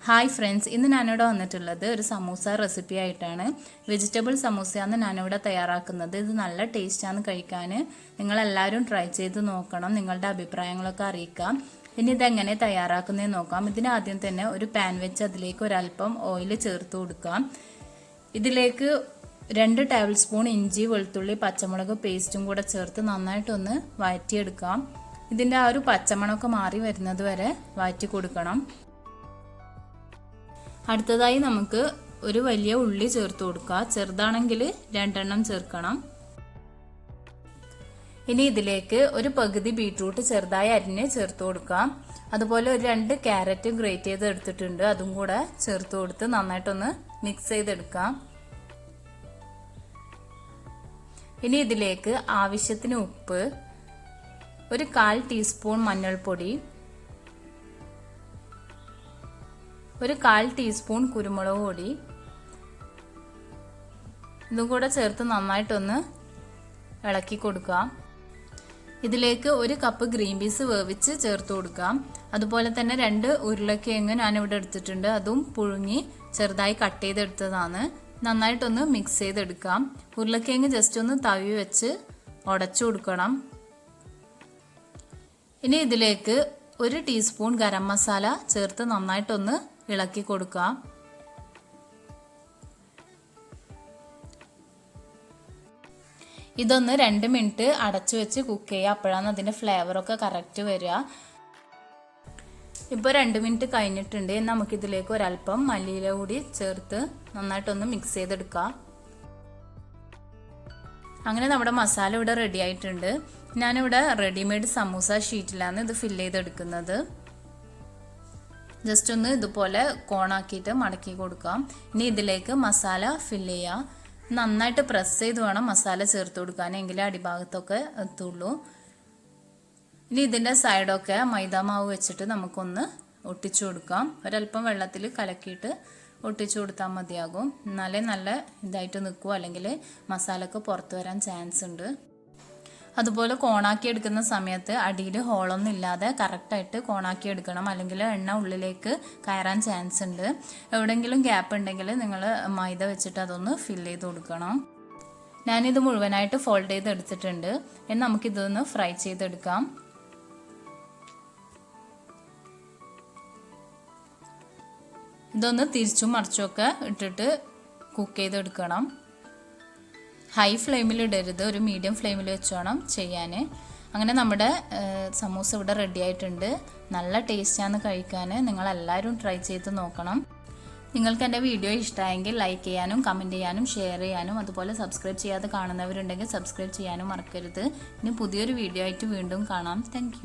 Hi friends, ഇന്ന് ഞാനിവിടെ വന്നിട്ടുള്ളത് ഒരു സമൂസ റെസിപ്പി ആയിട്ടാണ്. വെജിറ്റബിൾ സമൂസയാണ് ഞാനിവിടെ തയ്യാറാക്കുന്നത്. ഇത് നല്ല ടേസ്റ്റാണ് കഴിക്കാൻ. നിങ്ങളെല്ലാവരും ട്രൈ ചെയ്ത് നോക്കണം. നിങ്ങളുടെ അഭിപ്രായങ്ങളൊക്കെ അറിയിക്കാം. ഇനി ഇതെങ്ങനെ തയ്യാറാക്കുന്നതെന്ന് നോക്കാം. ഇതിനാദ്യം തന്നെ ഒരു പാൻ വെച്ച് അതിലേക്ക് ഒരല്പം ഓയിൽ ചേർത്ത് കൊടുക്കാം. ഇതിലേക്ക് 2 ടേബിൾ സ്പൂൺ ഇഞ്ചി, വെളുത്തുള്ളി, പച്ചമുളക് പേസ്റ്റും കൂടെ ചേർത്ത് നന്നായിട്ടൊന്ന് വഴറ്റിയെടുക്കാം. ഇതിൻ്റെ ആ ഒരു പച്ചമണമൊക്കെ മാറി വരുന്നത് വരെ വഴറ്റി കൊടുക്കണം. അടുത്തതായി നമുക്ക് ഒരു വലിയ ഉള്ളി ചേർത്ത് കൊടുക്കുക. ചെറുതാണെങ്കിൽ 2 എണ്ണം ചേർക്കണം. ഇനി ഇതിലേക്ക് ഒരു പകുതി ബീറ്റ്റൂട്ട് ചെറുതായി അരിഞ്ഞ് ചേർത്ത് കൊടുക്കാം. അതുപോലെ ഒരു 2 ക്യാരറ്റ് ഗ്രേറ്റ് ചെയ്ത് എടുത്തിട്ടുണ്ട്, അതും കൂടെ ചേർത്ത് കൊടുത്ത് നന്നായിട്ടൊന്ന് മിക്സ് ചെയ്തെടുക്കാം. ഇനി ഇതിലേക്ക് ആവശ്യത്തിന് ഉപ്പ്, ഒരു 1/4 ടീസ്പൂൺ മഞ്ഞൾപ്പൊടി, ഒരു 1/4 ടീസ്പൂൺ കുരുമുളക് പൊടി, ഇതും കൂടെ ചേർത്ത് നന്നായിട്ടൊന്ന് ഇളക്കി കൊടുക്കാം. ഇതിലേക്ക് ഒരു കപ്പ് ഗ്രീൻ പീസ് വേവിച്ച് ചേർത്ത് കൊടുക്കാം. അതുപോലെ തന്നെ 2 ഉരുളക്കിഴങ്ങ് ഞാനിവിടെ എടുത്തിട്ടുണ്ട്, അതും പുഴുങ്ങി ചെറുതായി കട്ട് ചെയ്തെടുത്തതാണ്. നന്നായിട്ടൊന്ന് മിക്സ് ചെയ്തെടുക്കാം. ഉരുളക്കിഴങ്ങ് ജസ്റ്റ് ഒന്ന് തവി വെച്ച് ഉടച്ചു കൊടുക്കണം. ഇനി ഇതിലേക്ക് 1 ടീസ്പൂൺ ഗരം മസാല ചേർത്ത് നന്നായിട്ടൊന്ന് ഇളക്കി കൊടുക്കാം. ഇതൊന്ന് 2 മിനിറ്റ് അടച്ചു വെച്ച് കുക്ക് ചെയ്യുക. അപ്പോഴാണ് അതിൻ്റെ ഫ്ലേവറൊക്കെ കറക്റ്റ് വരിക. ഇപ്പോൾ 2 മിനിറ്റ് കഴിഞ്ഞിട്ടുണ്ട്. നമുക്കിതിലേക്ക് ഒരല്പം മല്ലിയില കൂടി ചേർത്ത് നന്നായിട്ടൊന്ന് മിക്സ് ചെയ്തെടുക്കാം. അങ്ങനെ നമ്മുടെ മസാല ഇവിടെ റെഡി ആയിട്ടുണ്ട്. ഞാനിവിടെ റെഡിമെയ്ഡ് സമൂസ ഷീറ്റിലാണ് ഇത് ഫില്ല് ചെയ്തെടുക്കുന്നത്. ജസ്റ്റ് ഒന്ന് ഇതുപോലെ കോണാക്കിയിട്ട് മടക്കി കൊടുക്കാം. ഇനി ഇതിലേക്ക് മസാല ഫില്ല് ചെയ്യാം. നന്നായിട്ട് പ്രസ് ചെയ്ത് വേണം മസാല ചേർത്ത് കൊടുക്കാൻ, എങ്കിലേ അടിഭാഗത്തൊക്കെ എത്തുള്ളൂ. ഇനി ഇതിൻ്റെ സൈഡൊക്കെ മൈദാമാവ് വെച്ചിട്ട് നമുക്കൊന്ന് ഒട്ടിച്ചു കൊടുക്കാം. ഒരല്പം വെള്ളത്തിൽ കലക്കിയിട്ട് ഒട്ടിച്ചു കൊടുത്താൽ മതിയാകും. എന്നാലേ നല്ല ഇതായിട്ട് നിൽക്കും, അല്ലെങ്കിൽ മസാലയൊക്കെ പുറത്ത് വരാൻ ചാൻസ് ഉണ്ട്. അതുപോലെ കോണാക്കി എടുക്കുന്ന സമയത്ത് അടിയിൽ ഹോളൊന്നും ഇല്ലാതെ കറക്റ്റായിട്ട് കോണാക്കി എടുക്കണം, അല്ലെങ്കിൽ എണ്ണ ഉള്ളിലേക്ക് കയറാൻ ചാൻസ് ഉണ്ട്. എവിടെയെങ്കിലും ഗ്യാപ്പ് ഉണ്ടെങ്കിൽ നിങ്ങൾ മൈദ വെച്ചിട്ട് അതൊന്ന് ഫില്ല് ചെയ്ത് കൊടുക്കണം. ഞാനിത് മുഴുവനായിട്ട് ഫോൾഡ് ചെയ്ത് എടുത്തിട്ടുണ്ട്. ഇനി നമുക്കിതൊന്ന് ഫ്രൈ ചെയ്തെടുക്കാം. ഇതൊന്ന് തിരിച്ചും മറിച്ചുമൊക്കെ ഇട്ടിട്ട് കുക്ക് ചെയ്തെടുക്കണം. ഹൈ ഫ്ലെയിമിൽ ഇടരുത്, ഒരു മീഡിയം ഫ്ലെയിമിൽ വെച്ച് വേണം ചെയ്യാൻ. അങ്ങനെ നമ്മുടെ സമൂസ ഇവിടെ റെഡി ആയിട്ടുണ്ട്. നല്ല ടേസ്റ്റാണ് കഴിക്കാൻ. നിങ്ങളെല്ലാവരും ട്രൈ ചെയ്ത് നോക്കണം. നിങ്ങൾക്ക് എൻ്റെ വീഡിയോ ഇഷ്ടമായെങ്കിൽ ലൈക്ക് ചെയ്യാനും കമൻറ്റ് ചെയ്യാനും ഷെയർ ചെയ്യാനും, അതുപോലെ സബ്സ്ക്രൈബ് ചെയ്യാതെ കാണുന്നവരുണ്ടെങ്കിൽ സബ്സ്ക്രൈബ് ചെയ്യാനും മറക്കരുത്. ഇനി പുതിയൊരു വീഡിയോ ആയിട്ട് വീണ്ടും കാണാം. താങ്ക്